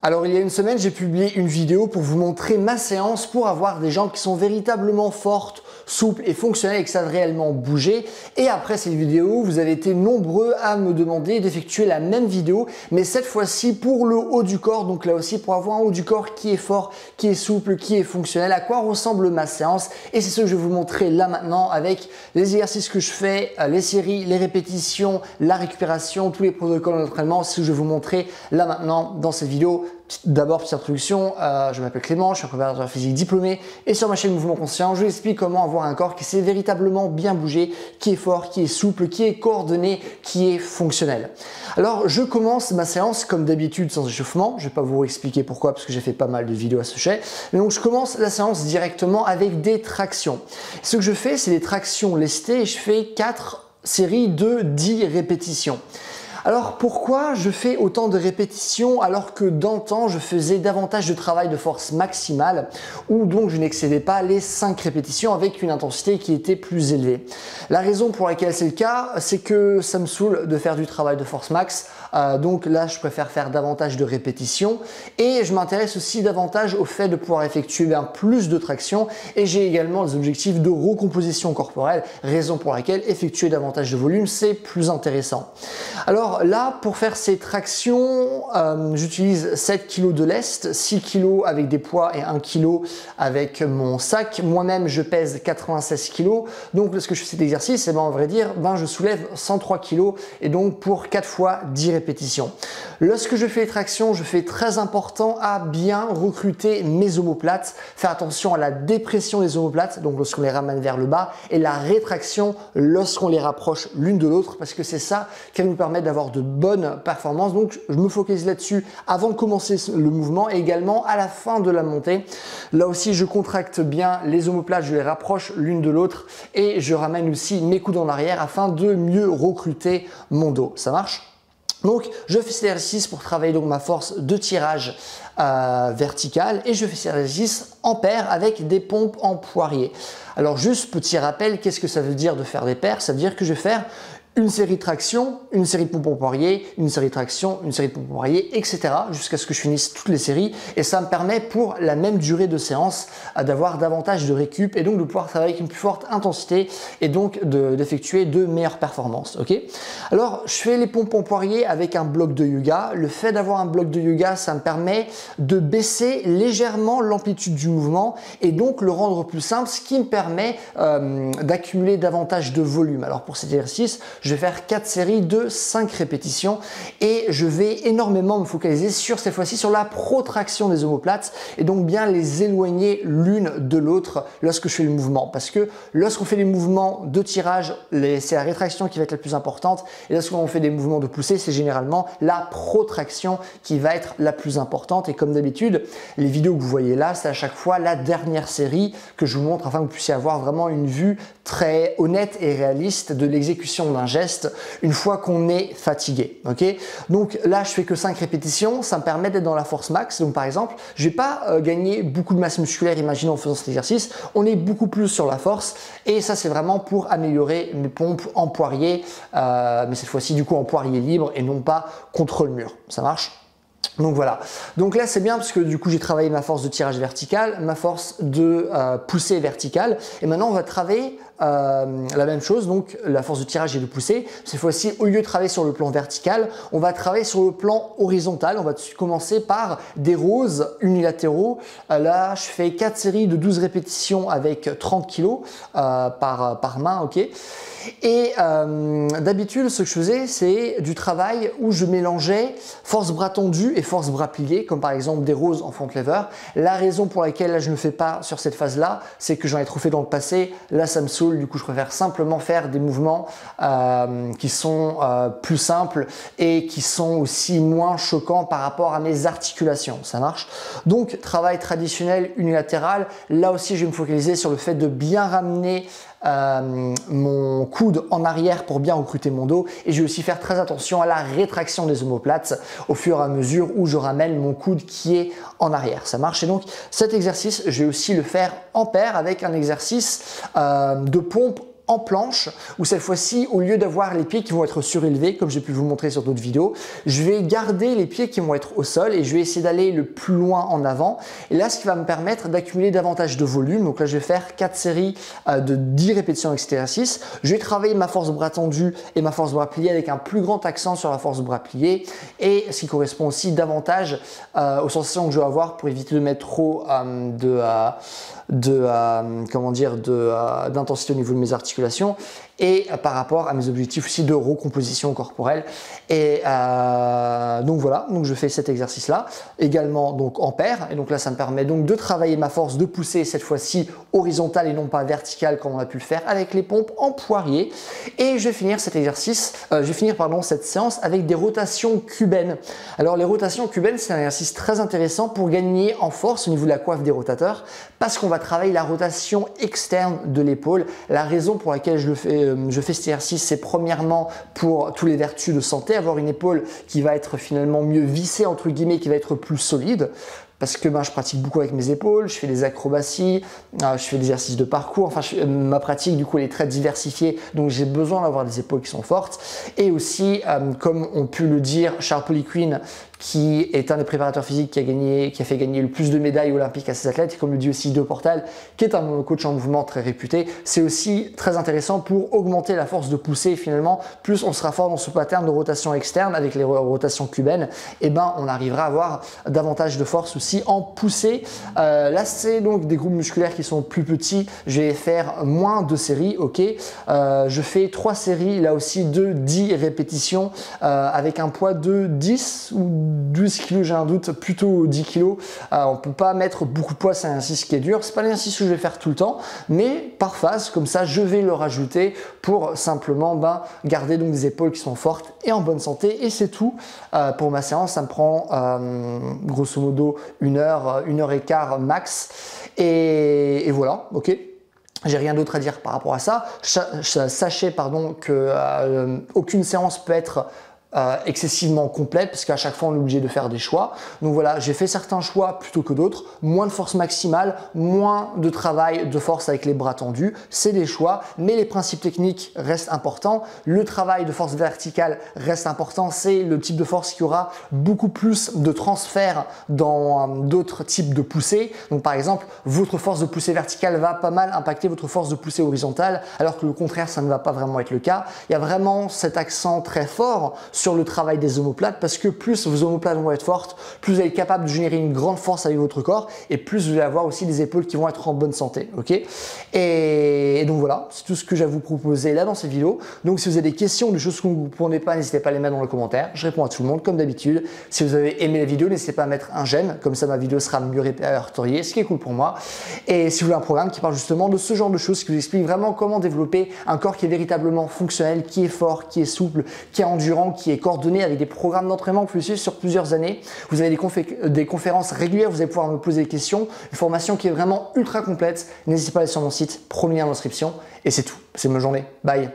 Alors il y a une semaine, j'ai publié une vidéo pour vous montrer ma séance pour avoir des jambes qui sont véritablement fortes, souples et fonctionnelles et qui savent réellement bouger. Et après cette vidéo, vous avez été nombreux à me demander d'effectuer la même vidéo, mais cette fois-ci pour le haut du corps. Donc là aussi pour avoir un haut du corps qui est fort, qui est souple, qui est fonctionnel. À quoi ressemble ma séance? Et c'est ce que je vais vous montrer là maintenant avec les exercices que je fais, les séries, les répétitions, la récupération, tous les protocoles d'entraînement. C'est ce que je vais vous montrer là maintenant dans cette vidéo. D'abord, petite introduction, je m'appelle Clément, je suis un préparateur physique diplômé et sur ma chaîne Mouvement Conscient, je vous explique comment avoir un corps qui sait véritablement bien bouger, qui est fort, qui est souple, qui est coordonné, qui est fonctionnel. Alors, je commence ma séance comme d'habitude sans échauffement. Je ne vais pas vous expliquer pourquoi parce que j'ai fait pas mal de vidéos à ce sujet. Mais donc, je commence la séance directement avec des tractions. Ce que je fais, c'est des tractions lestées et je fais 4 séries de 10 répétitions. Alors pourquoi je fais autant de répétitions alors que d'antan je faisais davantage de travail de force maximale ou donc je n'excédais pas les 5 répétitions avec une intensité qui était plus élevée? La raison pour laquelle c'est le cas, c'est que ça me saoule de faire du travail de force max. Donc là, je préfère faire davantage de répétitions et je m'intéresse aussi davantage au fait de pouvoir effectuer plus de tractions et j'ai également des objectifs de recomposition corporelle, raison pour laquelle effectuer davantage de volume, c'est plus intéressant. Alors là, pour faire ces tractions, j'utilise 7 kg de lest, 6 kg avec des poids et 1 kg avec mon sac. Moi-même, je pèse 96 kg. Donc, lorsque je fais cet exercice, à vrai dire, je soulève 103 kg et donc pour 4 fois 10 répétitions. Lorsque je fais les tractions, je fais très important à bien recruter mes omoplates. Faire attention à la dépression des omoplates, donc lorsqu'on les ramène vers le bas, et la rétraction lorsqu'on les rapproche l'une de l'autre, parce que c'est ça qui va nous permettre d'avoir de bonnes performances. Donc je me focalise là-dessus avant de commencer le mouvement et également à la fin de la montée. Là aussi, je contracte bien les omoplates, je les rapproche l'une de l'autre et je ramène aussi mes coudes en arrière afin de mieux recruter mon dos. Ça marche? Donc, je fais cet exercice pour travailler donc ma force de tirage verticale et je fais cet exercice en paire avec des pompes en poirier. Alors, juste petit rappel, qu'est-ce que ça veut dire de faire des paires? Ça veut dire que je vais faire une série de tractions, une série de pompes en poirier, une série de tractions, une série de pompes en poirier, etc. jusqu'à ce que je finisse toutes les séries. Et ça me permet pour la même durée de séance d'avoir davantage de récup et donc de pouvoir travailler avec une plus forte intensité et donc d'effectuer de meilleures performances. Okay, alors, je fais les pompes en poirier avec un bloc de yoga. Le fait d'avoir un bloc de yoga, ça me permet de baisser légèrement l'amplitude du mouvement et donc le rendre plus simple, ce qui me permet d'accumuler davantage de volume. Alors, pour cet exercice, je vais faire 4 séries de 5 répétitions et je vais énormément me focaliser sur cette fois-ci sur la protraction des omoplates et donc bien les éloigner l'une de l'autre lorsque je fais le mouvement. Parce que lorsqu'on fait les mouvements de tirage, c'est la rétraction qui va être la plus importante et lorsqu'on fait des mouvements de poussée, c'est généralement la protraction qui va être la plus importante. Et comme d'habitude, les vidéos que vous voyez là, c'est à chaque fois la dernière série que je vous montre afin que vous puissiez avoir vraiment une vue très honnête et réaliste de l'exécution d'un geste une fois qu'on est fatigué. Okay, donc là, je fais que 5 répétitions, ça me permet d'être dans la force max. Donc par exemple, je vais pas gagner beaucoup de masse musculaire, imaginons en faisant cet exercice, on est beaucoup plus sur la force et ça c'est vraiment pour améliorer mes pompes en poirier, mais cette fois-ci du coup en poirier libre et non pas contre le mur. Ça marche? Donc voilà, donc là c'est bien parce que du coup j'ai travaillé ma force de tirage vertical, ma force de poussée verticale et maintenant on va travailler la même chose, donc la force de tirage et de poussée. Cette fois-ci, au lieu de travailler sur le plan vertical, on va travailler sur le plan horizontal. On va commencer par des roses unilatéraux. Là, je fais 4 séries de 12 répétitions avec 30 kg par main, ok. Et d'habitude, ce que je faisais, c'est du travail où je mélangeais force bras tendu et force bras pliés, comme par exemple des roses en front lever. La raison pour laquelle là, je ne le fais pas sur cette phase-là, c'est que j'en ai trop fait dans le passé. Là, ça me saoule. Du coup, je préfère simplement faire des mouvements qui sont plus simples et qui sont aussi moins choquants par rapport à mes articulations. Ça marche? Donc, travail traditionnel unilatéral. Là aussi, je vais me focaliser sur le fait de bien ramener mon coude en arrière pour bien recruter mon dos et je vais aussi faire très attention à la rétraction des omoplates au fur et à mesure où je ramène mon coude qui est en arrière. Ça marche? Et donc cet exercice, je vais aussi le faire en paire avec un exercice de pompe en planche, où cette fois-ci, au lieu d'avoir les pieds qui vont être surélevés, comme j'ai pu vous montrer sur d'autres vidéos, je vais garder les pieds qui vont être au sol et je vais essayer d'aller le plus loin en avant. Et là, ce qui va me permettre d'accumuler davantage de volume. Donc là, je vais faire 4 séries de 10 répétitions avec cet exercice. Je vais travailler ma force bras tendu et ma force bras plié avec un plus grand accent sur la force bras plié, et ce qui correspond aussi davantage aux sensations que je vais avoir pour éviter de mettre trop d'intensité au niveau de mes articulations, et par rapport à mes objectifs aussi de recomposition corporelle. Et donc voilà, donc je fais cet exercice là également donc en paire, et donc là ça me permet donc de travailler ma force de pousser cette fois-ci horizontale et non pas verticale comme on a pu le faire avec les pompes en poirier. Et je vais finir cet exercice, cette séance avec des rotations cubaines. Alors les rotations cubaines, c'est un exercice très intéressant pour gagner en force au niveau de la coiffe des rotateurs, parce qu'on va travailler la rotation externe de l'épaule. La raison pour laquelle je fais cet exercice, c'est premièrement pour tous les vertus de santé, avoir une épaule qui va être finalement mieux vissée entre guillemets, qui va être plus solide. Parce que je pratique beaucoup avec mes épaules, je fais des acrobaties, je fais des exercices de parcours, enfin ma pratique du coup elle est très diversifiée, donc j'ai besoin d'avoir des épaules qui sont fortes. Et aussi, comme on peut le dire, Charles Poliquin, qui est un des préparateurs physiques qui a fait gagner le plus de médailles olympiques à ses athlètes, et comme le dit aussi De Portal, qui est un coach en mouvement très réputé, c'est aussi très intéressant pour augmenter la force de poussée. Finalement, plus on sera fort dans ce pattern de rotation externe avec les rotations cubaines, et on arrivera à avoir davantage de force aussi en poussée. Là, c'est donc des groupes musculaires qui sont plus petits. Je vais faire moins de séries, ok. Je fais 3 séries, là aussi de 10 répétitions avec un poids de 10 ou 12 kg, j'ai un doute, plutôt 10 kg. On peut pas mettre beaucoup de poids, c'est un exercice qui est dur. C'est pas l'exercice que je vais faire tout le temps, mais par phase, comme ça, je vais le rajouter pour simplement garder donc des épaules qui sont fortes et en bonne santé. Et c'est tout pour ma séance. Ça me prend grosso modo 1 heure et quart max. Et voilà, ok. J'ai rien d'autre à dire par rapport à ça. Sachez que aucune séance peut être excessivement complète, parce qu'à chaque fois on est obligé de faire des choix. Donc voilà, j'ai fait certains choix plutôt que d'autres, moins de force maximale, moins de travail de force avec les bras tendus, c'est des choix, mais les principes techniques restent importants. Le travail de force verticale reste important, c'est le type de force qui aura beaucoup plus de transfert dans d'autres types de poussées. Donc par exemple, votre force de poussée verticale va pas mal impacter votre force de poussée horizontale, alors que le contraire, ça ne va pas vraiment être le cas. Il y a vraiment cet accent très fort sur le travail des omoplates, parce que plus vos omoplates vont être fortes, plus vous allez être capable de générer une grande force avec votre corps, et plus vous allez avoir aussi des épaules qui vont être en bonne santé, ok. Et donc voilà, c'est tout ce que j'ai à vous proposer là dans cette vidéo. Donc si vous avez des questions, des choses que vous ne comprenez pas, n'hésitez pas à les mettre dans les commentaires, je réponds à tout le monde comme d'habitude. Si vous avez aimé la vidéo, n'hésitez pas à mettre un j'aime, comme ça ma vidéo sera mieux répertoriée, ce qui est cool pour moi. Et si vous voulez un programme qui parle justement de ce genre de choses, qui vous explique vraiment comment développer un corps qui est véritablement fonctionnel, qui est fort, qui est souple, qui est endurant, qui est coordonné, avec des programmes d'entraînement que vous pouvez suivre sur plusieurs années. Vous avez des conférences régulières, vous allez pouvoir me poser des questions, une formation qui est vraiment ultra complète. N'hésitez pas à aller sur mon site, premier lien dans la description. Et c'est tout, c'est ma journée. Bye.